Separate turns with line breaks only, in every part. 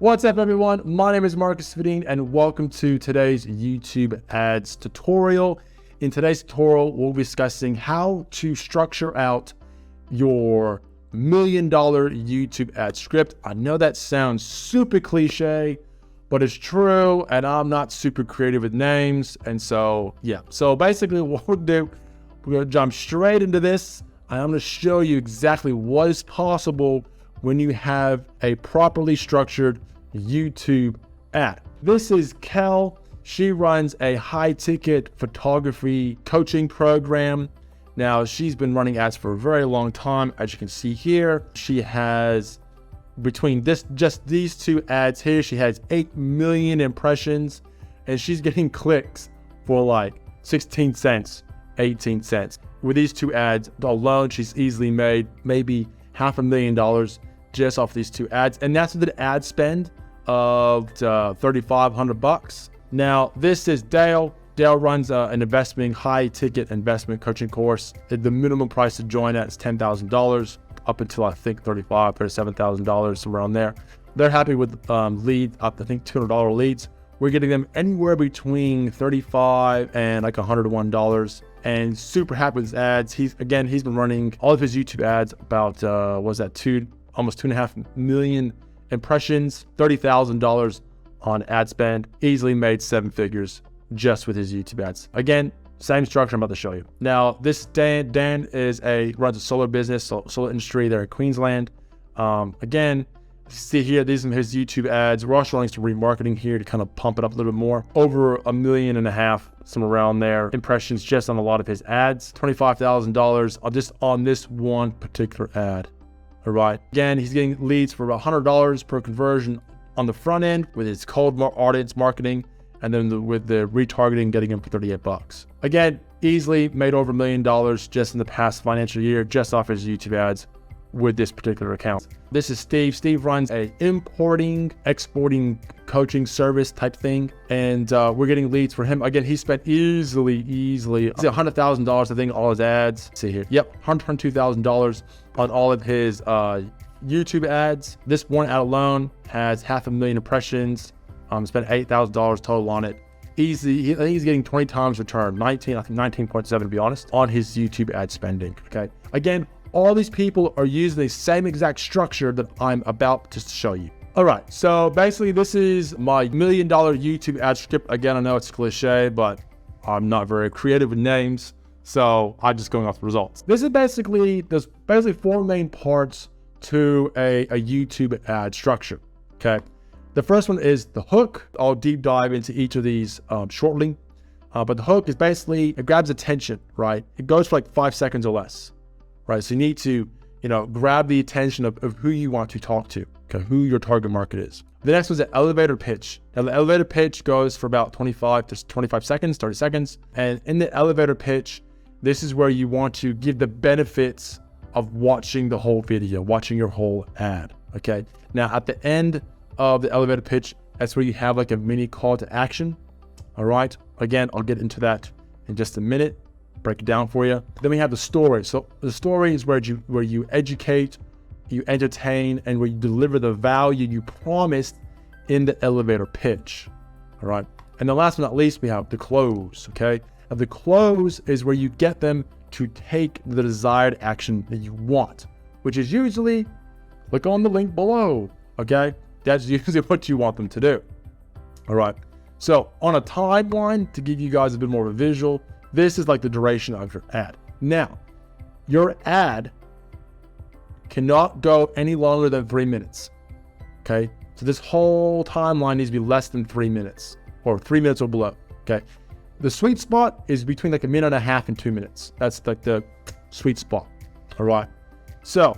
What's up everyone, my name is Svedin and welcome to today's YouTube ads tutorial. In today's tutorial, we'll be discussing how to structure out your $1 million YouTube ad script. I know that sounds super cliche, but it's true, and I'm not super creative with names. And so, yeah. So basically what we'll do, we're gonna jump straight into this. I'm gonna show you exactly what is possible when you have a properly structured YouTube ad. This is Kel. She runs a high-ticket photography coaching program. Now, she's been running ads for a very long time. As you can see here, she has, between just these two ads here, she has 8 million impressions, and she's getting clicks for like 16 cents, 18 cents. With these two ads alone, she's easily made maybe $500,000 just off these two ads, and that's with an ad spend of $3,500. Now, this is Dale. Dale runs an high-ticket investment coaching course. The minimum price to join at is $10,000, up until I think $35,000, $37,000, somewhere around there. They're happy with leads up to, I think, $200 leads. We're getting them anywhere between $35 and like $101, and super happy with his ads. He's been running all of his YouTube ads about almost 2.5 million impressions, $30,000 on ad spend, easily made 7 figures just with his YouTube ads. Again, same structure I'm about to show you. Now, this Dan runs a solar business, solar industry there in Queensland. Again, see here, these are his YouTube ads. We're also running some remarketing here to kind of pump it up a little bit more. Over 1.5 million, somewhere around there, impressions just on a lot of his ads. $25,000 just on this one particular ad. All right. Again, he's getting leads for about $100 per conversion on the front end with his cold audience marketing, and then with the retargeting, getting him for $38. Again, easily made over $1 million just in the past financial year, just off his YouTube ads with this particular account. This is Steve. Steve runs a importing, exporting coaching service type thing, and we're getting leads for him. Again, he spent easily $100,000, I think, all his ads. See here, yep, $122,000 on all of his YouTube ads. This one ad alone has 500,000 impressions. Spent $8,000 total on it. Easy. I think he's getting 20 times return, I think 19.7 to be honest, on his YouTube ad spending. Okay. Again, all these people are using the same exact structure that I'm about to show you. All right, so basically this is my $1 million YouTube ad script. Again, I know it's cliche, but I'm not very creative with names, so I'm just going off the results. There's basically 4 main parts to a YouTube ad structure, okay? The first one is the hook. I'll deep dive into each of these shortly, but the hook is basically, it grabs attention, right? It goes for like 5 seconds or less. Right, so you need to, grab the attention of who you want to talk to, okay, who your target market is. The next one's an elevator pitch. Now, the elevator pitch goes for about 25 to 25 seconds, 30 seconds. And in the elevator pitch, this is where you want to give the benefits of watching the whole video, watching your whole ad, okay? Now, at the end of the elevator pitch, that's where you have like a mini call to action, all right? Again, I'll get into that in just a minute. Break it down for you. Then we have the story. So the story is where you educate, you entertain, and where you deliver the value you promised in the elevator pitch. All right. And the last but not least, we have the close. Okay. And the close is where you get them to take the desired action that you want, which is usually click on the link below. Okay. That's usually what you want them to do. All right. So on a timeline, to give you guys a bit more of a visual, this is like the duration of your ad. Now, your ad cannot go any longer than 3 minutes, okay? So this whole timeline needs to be less than 3 minutes, or 3 minutes or below, okay? The sweet spot is between like 1.5 minutes and 2 minutes. That's like the sweet spot, all right? So,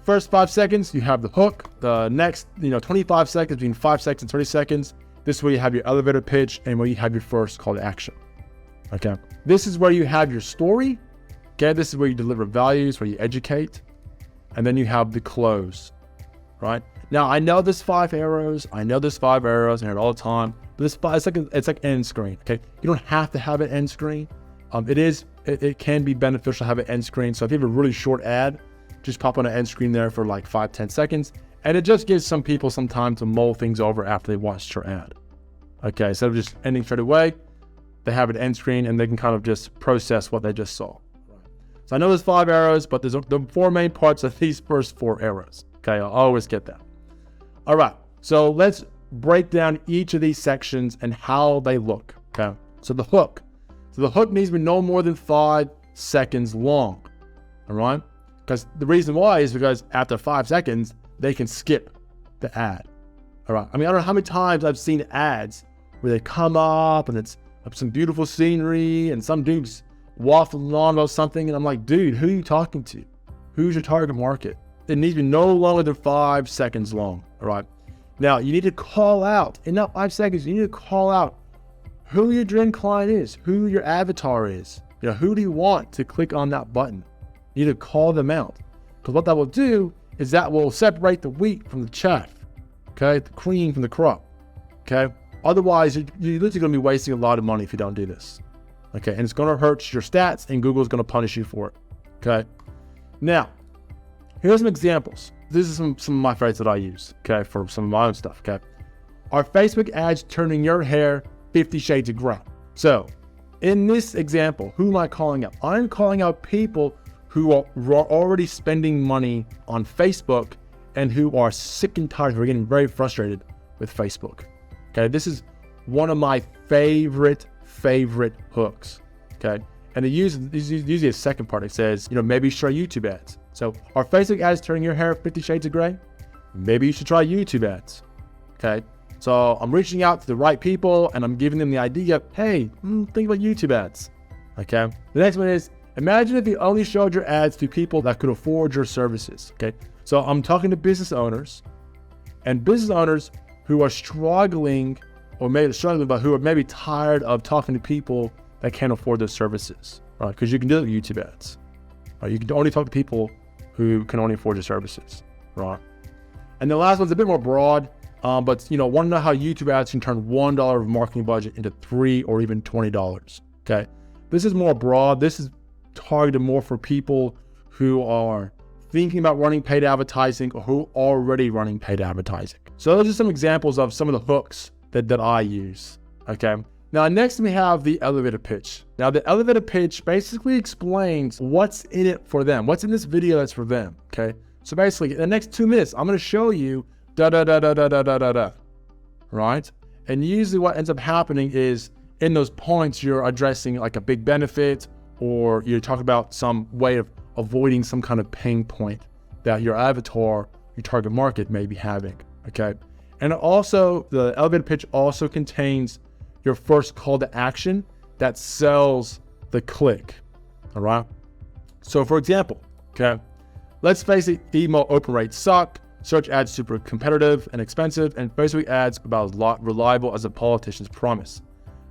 first 5 seconds, you have the hook. The next, 25 seconds, between 5 seconds and 30 seconds, this is where you have your elevator pitch and where you have your first call to action. Okay, this is where you have your story. Okay, this is where you deliver values, where you educate, and then you have the close, right? Now, I know there's 5 arrows. I hear it all the time, but it's like end screen. Okay, you don't have to have an end screen. It can be beneficial to have an end screen. So if you have a really short ad, just pop on an end screen there for like 5-10 seconds, And it just gives some people some time to mull things over after they watched your ad. Okay, instead of just ending straight away, they have an end screen and they can kind of just process what they just saw. So I know there's 5 arrows, but there's the 4 main parts of these first 4 arrows. Okay, I'll always get that. All right, so let's break down each of these sections and how they look. Okay, so the hook. So the hook needs to be no more than 5 seconds long. All right, because the reason why is because after 5 seconds, they can skip the ad. All right, I mean, I don't know how many times I've seen ads where they come up and it's some beautiful scenery and some dude's waffling on about something, and I'm like, dude, who are you talking to? Who's your target market? It needs to be no longer than 5 seconds long. All right, now you need to call out in that 5 seconds. You need to call out who your dream client is, who your avatar is. You know, who do you want to click on that button? You need to call them out, because what that will do is that will separate the wheat from the chaff. Okay, the cream from the crop. Okay, otherwise you're literally going to be wasting a lot of money if you don't do this. Okay, and it's going to hurt your stats, and Google's going to punish you for it. Okay, now here's some examples. This is some of my favorites that I use. Okay, for some of my own stuff. Okay, are Facebook ads turning your hair 50 shades of gray? So in this example, who am I calling out? I'm calling out people who are already spending money on Facebook and who are sick and tired, who are getting very frustrated with Facebook. Okay, this is one of my favorite hooks. Okay, and it uses usually a second part. It says, you know, maybe you should try YouTube ads. So are Facebook ads turning your hair 50 shades of gray? Maybe you should try YouTube ads. Okay, so I'm reaching out to the right people and I'm giving them the idea, hey, think about YouTube ads. Okay, the next one is, imagine if you only showed your ads to people that could afford your services. Okay, so I'm talking to business owners who are struggling, or maybe struggling, but who are maybe tired of talking to people that can't afford those services, right? Because you can do YouTube ads. Right? You can only talk to people who can only afford your services, right? And the last one's a bit more broad, but you know, want to know how YouTube ads can turn $1 of marketing budget into $3 or even $20. Okay, this is more broad. This is targeted more for people who are thinking about running paid advertising or who are already running paid advertising. So those are some examples of some of the hooks that I use. Okay, now next we have the elevator pitch. Now the elevator pitch basically explains what's in it for them, what's in this video that's for them. Okay, so basically in the next 2 minutes I'm going to show you da da da da da da da da da, right? And usually what ends up happening is in those points you're addressing like a big benefit, or you talk about some way of avoiding some kind of pain point that your avatar, your target market may be having. Okay, and also the elevator pitch also contains your first call to action that sells the click. All right, so for example, okay, let's face it, email open rates suck, search ads super competitive and expensive, and Facebook ads about as reliable as a politician's promise.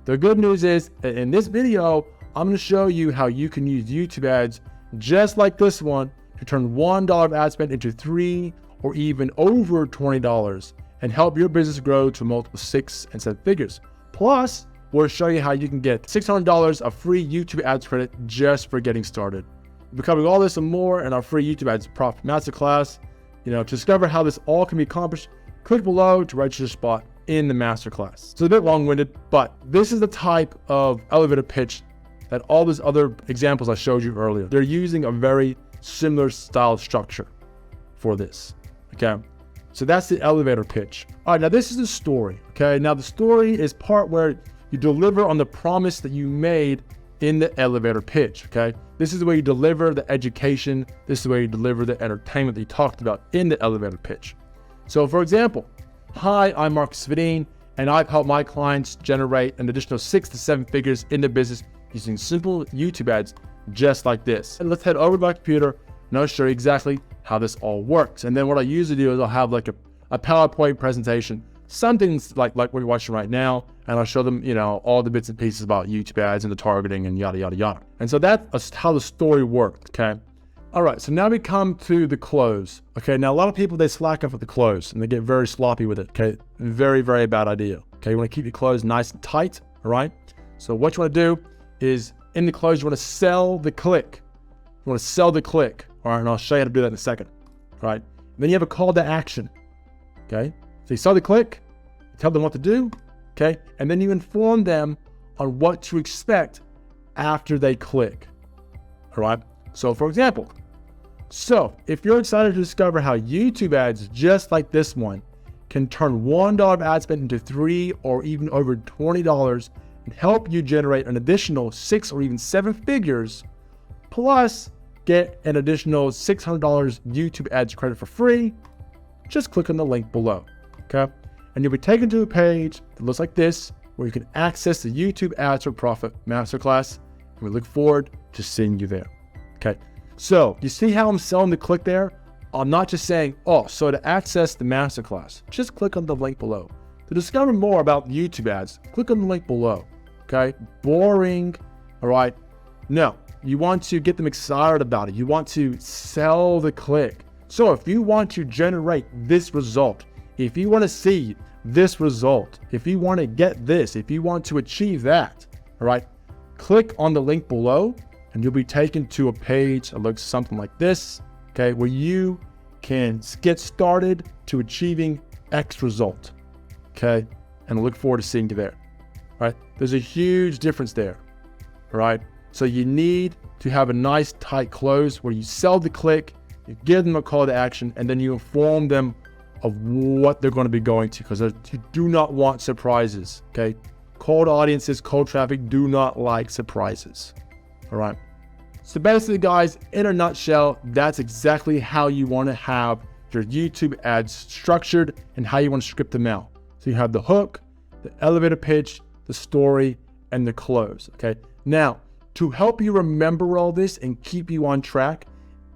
The good news is, in this video I'm going to show you how you can use YouTube ads just like this one to turn $1 of ad spend into $3 or even over $20 and help your business grow to multiple 6 and 7 figures. Plus, we'll show you how you can get $600 of free YouTube ads credit just for getting started. We're covering all this and more in our free YouTube ads profit masterclass. You know, to discover how this all can be accomplished, click below to register your spot in the masterclass. So it's a bit long-winded, but this is the type of elevator pitch that all those other examples I showed you earlier, they're using a very similar style structure for this. Okay, so that's the elevator pitch. All right, now this is the story. Okay, now the story is part where you deliver on the promise that you made in the elevator pitch. Okay, this is where you deliver the education. This is where you deliver the entertainment that you talked about in the elevator pitch. So for example, hi, I'm Svedin, and I've helped my clients generate an additional 6 to 7 figures in their business using simple YouTube ads just like this. And let's head over to my computer and I'll show you exactly how this all works. And then what I usually do is I'll have like a PowerPoint presentation, something like what you're watching right now, and I'll show them, you know, all the bits and pieces about YouTube ads and the targeting and yada, yada, yada. And so that's how the story worked, okay? All right, so now we come to the close. Okay, now a lot of people, they slack off at the close and they get very sloppy with it, okay? Very, very bad idea. Okay, you wanna keep your close nice and tight, all right? So what you wanna do is in the close, you want to sell the click. You want to sell the click. All right, and I'll show you how to do that in a second. All right. And then you have a call to action. Okay, so you saw the click, you tell them what to do, okay, and then you inform them on what to expect after they click. All right, so for example, if you're excited to discover how YouTube ads just like this one can turn $1 of ad spend into $3 or even over $20 and help you generate an additional 6 or even 7 figures, plus get an additional $600 YouTube ads credit for free, just click on the link below, okay? And you'll be taken to a page that looks like this, where you can access the YouTube Ads for Profit Masterclass, and we look forward to seeing you there, okay? So you see how I'm selling the click there? I'm not just saying, oh, so to access the masterclass, just click on the link below. To discover more about YouTube ads, click on the link below, okay? Boring, all right? No, you want to get them excited about it. You want to sell the click. So if you want to generate this result, if you want to see this result, if you want to get this, if you want to achieve that, all right, click on the link below and you'll be taken to a page that looks something like this, okay, where you can get started to achieving X result, okay, and I look forward to seeing you there, all right? There's a huge difference there, all right? So you need to have a nice tight close where you sell the click, you give them a call to action, and then you inform them of what they're going to be going to, because you do not want surprises, okay? Cold audiences, cold traffic do not like surprises, all right? So basically, guys, in a nutshell, that's exactly how you want to have your YouTube ads structured and how you want to script them out. So you have the hook, the elevator pitch, the story, and the close, okay? Now, to help you remember all this and keep you on track,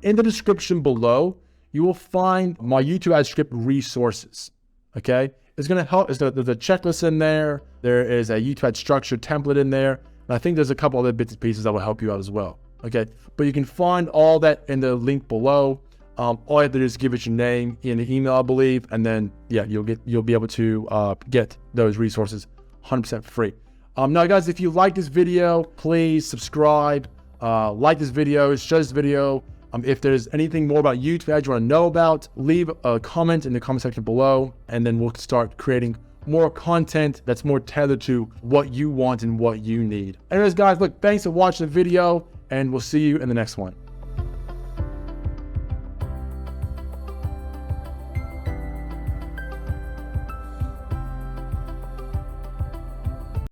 in the description below, you will find my YouTube ad script resources, okay? It's going to help. There's a checklist in there. There is a YouTube ad structure template in there. And I think there's a couple other bits and pieces that will help you out as well, okay? But you can find all that in the link below. All you have to do is give it your name in the email, I believe, and then, yeah, you'll be able to get those resources 100% free. Now, guys, if you like this video, please subscribe, like this video, share this video. If there's anything more about YouTube ads you want to know about, leave a comment in the comment section below, and then we'll start creating more content that's more tethered to what you want and what you need. Anyways, guys, look, thanks for watching the video, and we'll see you in the next one.